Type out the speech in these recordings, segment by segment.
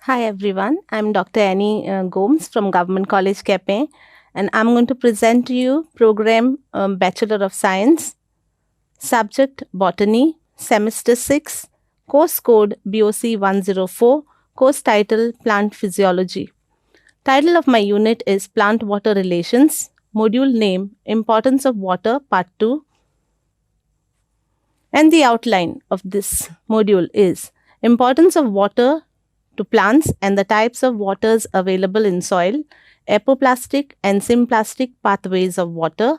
Hi everyone, I'm Dr. Annie Gomes from Government College Cape, and I'm going to present to you program Bachelor of Science, subject Botany, semester 6, course code BOC 104, course title Plant Physiology. Title of my unit is Plant Water Relations, module name Importance of Water Part 2, and the outline of this module is Importance of Water to plants and the types of waters available in soil, apoplastic and symplastic pathways of water,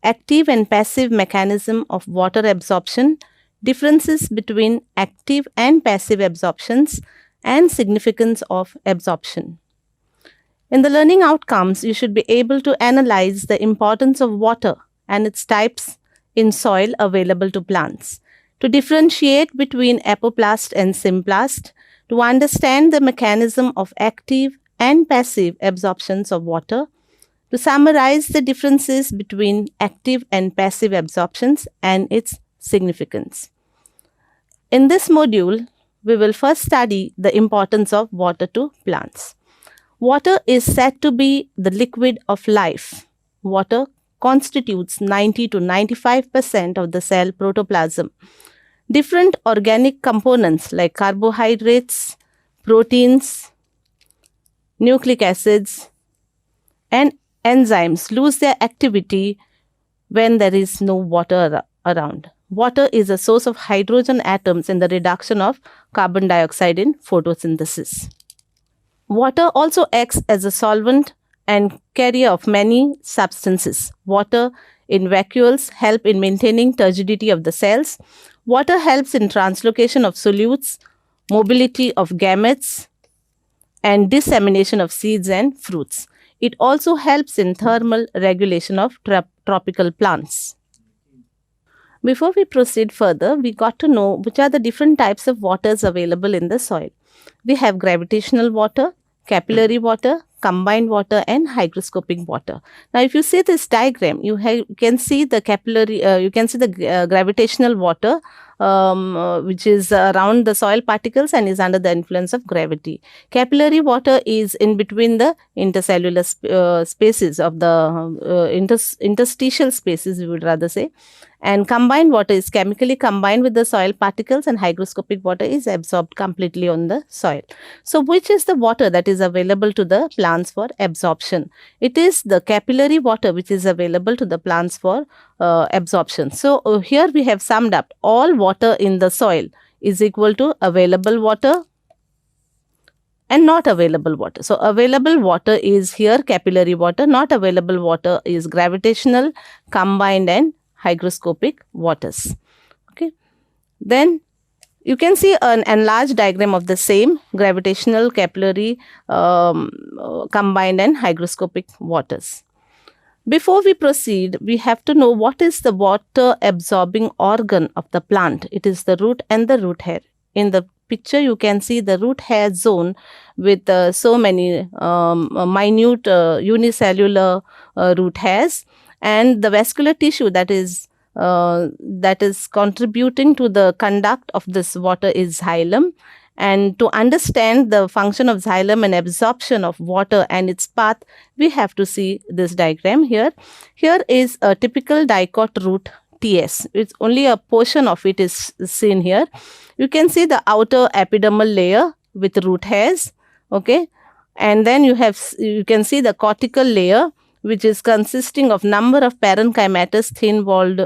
active and passive mechanism of water absorption, differences between active and passive absorptions, and significance of absorption. In the learning outcomes, you should be able to analyze the importance of water and its types in soil available to plants, to differentiate between apoplast and symplast, to understand the mechanism of active and passive absorptions of water, to summarize the differences between active and passive absorptions and its significance. In this module, we will first study the importance of water to plants. Water is said to be the liquid of life. Water constitutes 90 to 95% of the cell protoplasm. Different organic components like carbohydrates, proteins, nucleic acids, and enzymes lose their activity when there is no water around. Water is a source of hydrogen atoms in the reduction of carbon dioxide in photosynthesis. Water also acts as a solvent and carrier of many substances. Water in vacuoles help in maintaining turgidity of the cells. Water helps in translocation of solutes, mobility of gametes, and dissemination of seeds and fruits. It also helps in thermal regulation of tropical plants. Before we proceed further, we got to know which are the different types of waters available in the soil. We have gravitational water, capillary water, combined water, and hygroscopic water. Now, if you see this diagram, you can see the capillary, gravitational water, which is around the soil particles and is under the influence of gravity. Capillary water is in between the intercellular spaces of the interstitial spaces, we would rather say. And combined water is chemically combined with the soil particles, and hygroscopic water is absorbed completely on the soil. So, which is the water that is available to the plants for absorption? It is the capillary water which is available to the plants for absorption. So, here we have summed up all water in the soil is equal to available water and not available water. So, available water is here capillary water, not available water is gravitational, combined, and hygroscopic waters. Okay. Then you can see an enlarged diagram of the same gravitational, capillary, combined, and hygroscopic waters. Before we proceed, we have to know what is the water absorbing organ of the plant. It is the root and the root hair. In the picture, you can see the root hair zone with so many minute unicellular root hairs, and the vascular tissue that is contributing to the conduct of this water is xylem. And to understand the function of xylem and absorption of water and its path, we have to see this diagram here. Here is a typical dicot root TS. It's only a portion of it is seen here. You can see the outer epidermal layer with root hairs, okay, and then you can see the cortical layer, which is consisting of number of parenchymatous thin-walled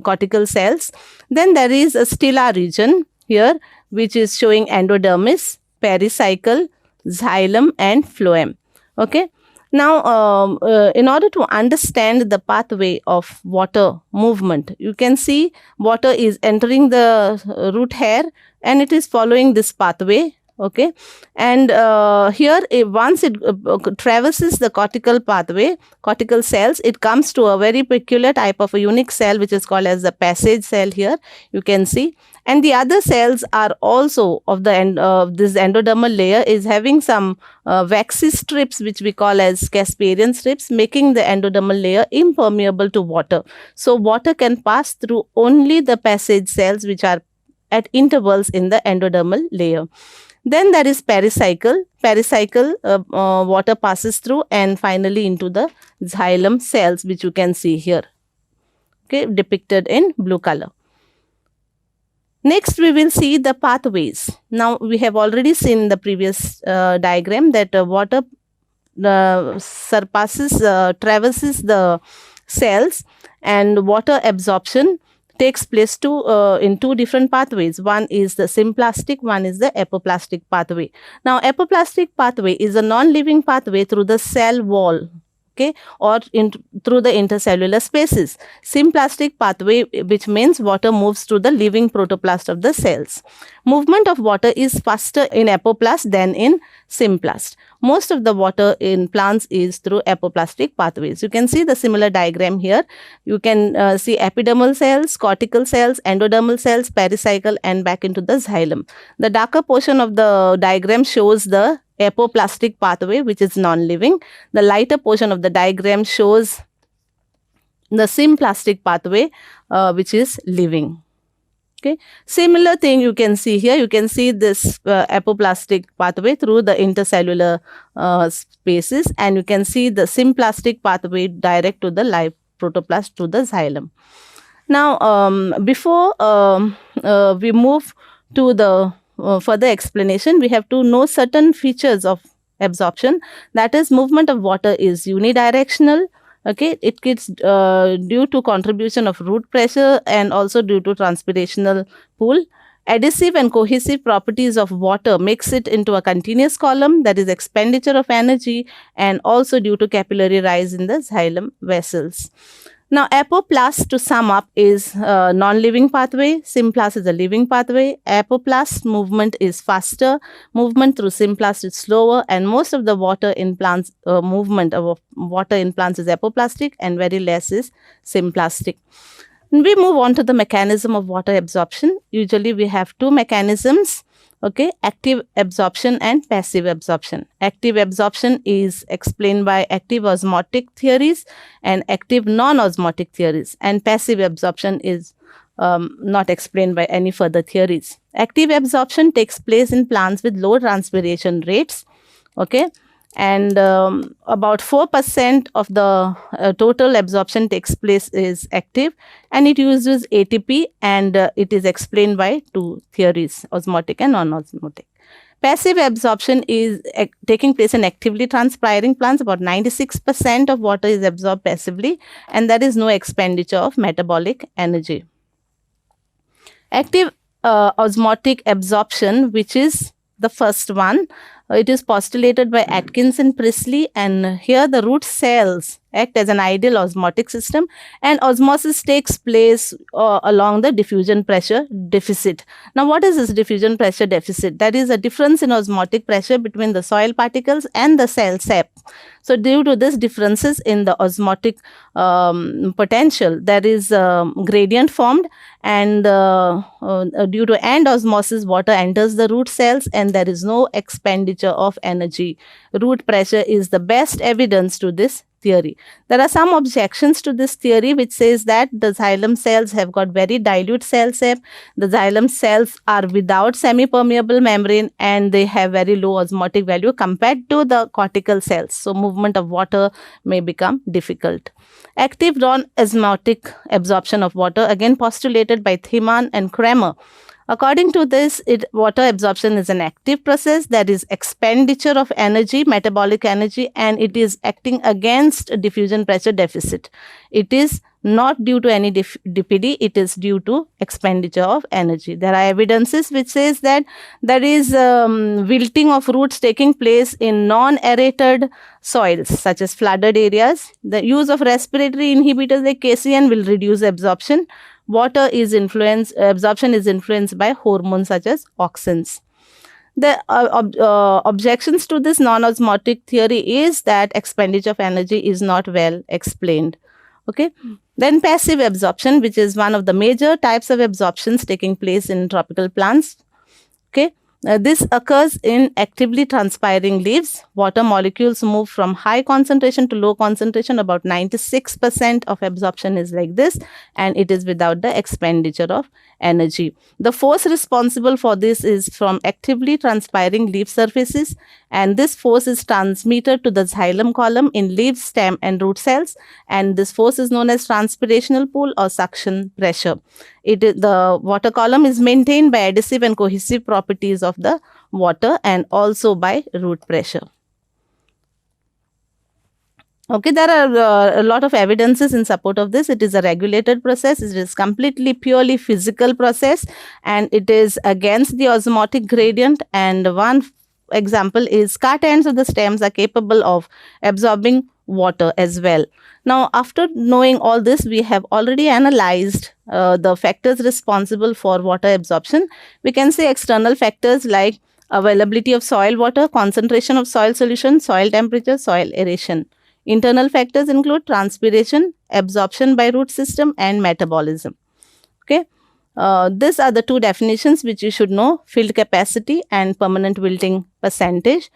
cortical cells. Then there is a stela region here, which is showing endodermis, pericycle, xylem, and phloem. Okay. Now, in order to understand the pathway of water movement, you can see water is entering the root hair and it is following this pathway. Okay, and here once it traverses the cortical pathway, cortical cells, it comes to a very peculiar type of a unique cell which is called as the passage cell. Here you can see, and the other cells are also of the end of this endodermal layer is having some waxy strips which we call as Casparian strips, making the endodermal layer impermeable to water. So water can pass through only the passage cells which are at intervals in the endodermal layer. Then there is pericycle. Pericycle, water passes through and finally into the xylem cells, which you can see here, okay, depicted in blue color. Next, we will see the pathways. Now, we have already seen in the previous diagram that water traverses the cells, and water absorption takes place in two different pathways. One is the symplastic, one is the apoplastic pathway. Now, apoplastic pathway is a non-living pathway through the cell wall, okay, or through the intercellular spaces. Symplastic pathway, which means water moves through the living protoplast of the cells. Movement of water is faster in apoplast than in symplast. Most of the water in plants is through apoplastic pathways. You can see the similar diagram here. You can see epidermal cells, cortical cells, endodermal cells, pericycle, and back into the xylem. The darker portion of the diagram shows the apoplastic pathway, which is non-living. The lighter portion of the diagram shows the symplastic pathway, which is living. Okay, similar thing you can see here. You can see this apoplastic pathway through the intercellular spaces, and you can see the symplastic pathway direct to the live protoplast to the xylem. Now, before we move to the further explanation, we have to know certain features of absorption. That is, movement of water is unidirectional. Okay, it gets due to contribution of root pressure and also due to transpirational pool. Adhesive and cohesive properties of water makes it into a continuous column, that is expenditure of energy, and also due to capillary rise in the xylem vessels. Now, apoplast, to sum up, is a non-living pathway. Symplast is a living pathway. Apoplast movement is faster. Movement through symplast is slower, and most of the water in plants, movement of water in plants is apoplastic, and very less is symplastic. We move on to the mechanism of water absorption. Usually, we have two mechanisms. Okay, active absorption and passive absorption. Active absorption is explained by active osmotic theories and active non-osmotic theories, and passive absorption is not explained by any further theories. Active absorption takes place in plants with low transpiration rates, okay, and about 4% of the total absorption takes place is active, and it uses ATP, and it is explained by two theories, osmotic and non-osmotic. Passive absorption is taking place in actively transpiring plants. About 96% of water is absorbed passively, and there is no expenditure of metabolic energy. Active osmotic absorption, which is the first one, it is postulated by Atkins and Priestley, and here the root cells act as an ideal osmotic system, and osmosis takes place along the diffusion pressure deficit. Now, what is this diffusion pressure deficit? That is a difference in osmotic pressure between the soil particles and the cell sap. So, due to this differences in the osmotic potential, there is a gradient formed, and due to end osmosis, water enters the root cells, and there is no expenditure of energy. Root pressure is the best evidence to this theory. There are some objections to this theory, which says that the xylem cells have got very dilute cell sap. The xylem cells are without semi-permeable membrane, and they have very low osmotic value compared to the cortical cells. So, movement of water may become difficult. Active non-osmotic absorption of water, again postulated by Thiemann and Kramer. According to this, water absorption is an active process, that is expenditure of energy, metabolic energy, and it is acting against a diffusion pressure deficit. It is not due to any DPD, it is due to expenditure of energy. There are evidences which says that there is wilting of roots taking place in non-aerated soils such as flooded areas. The use of respiratory inhibitors like casein will reduce absorption. Absorption is influenced by hormones such as auxins. The objections to this non-osmotic theory is that expenditure of energy is not well explained. Okay. Then passive absorption, which is one of the major types of absorptions taking place in tropical plants. Okay. This occurs in actively transpiring leaves. Water molecules move from high concentration to low concentration. About 96% of absorption is like this, and it is without the expenditure of energy. The force responsible for this is from actively transpiring leaf surfaces, and this force is transmitted to the xylem column in leaf, stem and root cells, and this force is known as transpirational pull or suction pressure. The water column is maintained by adhesive and cohesive properties of the water and also by root pressure. Okay, there are a lot of evidences in support of this. It is a regulated process. It is completely purely physical process, and it is against the osmotic gradient. And one example is cut ends of the stems are capable of absorbing water as well. Now, after knowing all this, we have already analyzed the factors responsible for water absorption. We can say external factors like availability of soil water, concentration of soil solution, soil temperature, soil aeration. Internal factors include transpiration, absorption by root system and metabolism. Okay. These are the two definitions which you should know: field capacity and permanent wilting percentage.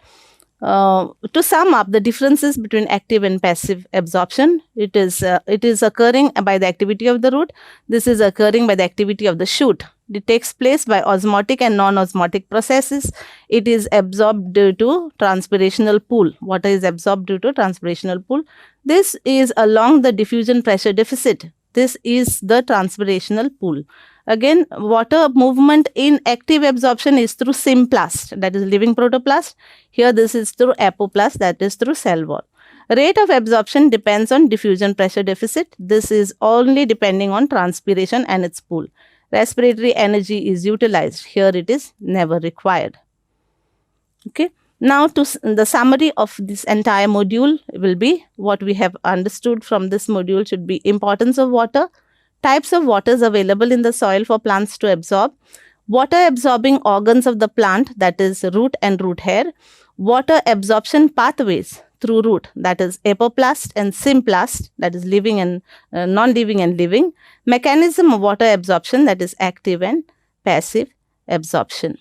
To sum up the differences between active and passive absorption, it is occurring by the activity of the root. This is occurring by the activity of the shoot. It takes place by osmotic and non-osmotic processes. It is absorbed due to transpirational pool. Water is absorbed due to transpirational pool. This is along the diffusion pressure deficit. This is the transpirational pool. Again, water movement in active absorption is through symplast, that is living protoplast. Here this is through apoplast, that is through cell wall. Rate of absorption depends on diffusion pressure deficit. This is only depending on transpiration and its pool. Respiratory energy is utilized. Here it is never required. Okay. Now, to the summary of this entire module will be what we have understood from this module should be: importance of water, types of waters available in the soil for plants to absorb, water absorbing organs of the plant, that is root and root hair, water absorption pathways through root, that is apoplast and symplast, that is living and non-living and living, mechanism of water absorption, that is active and passive absorption.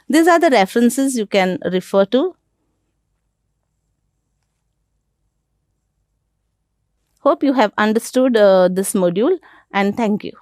These are the references you can refer to. Hope you have understood this module, and thank you.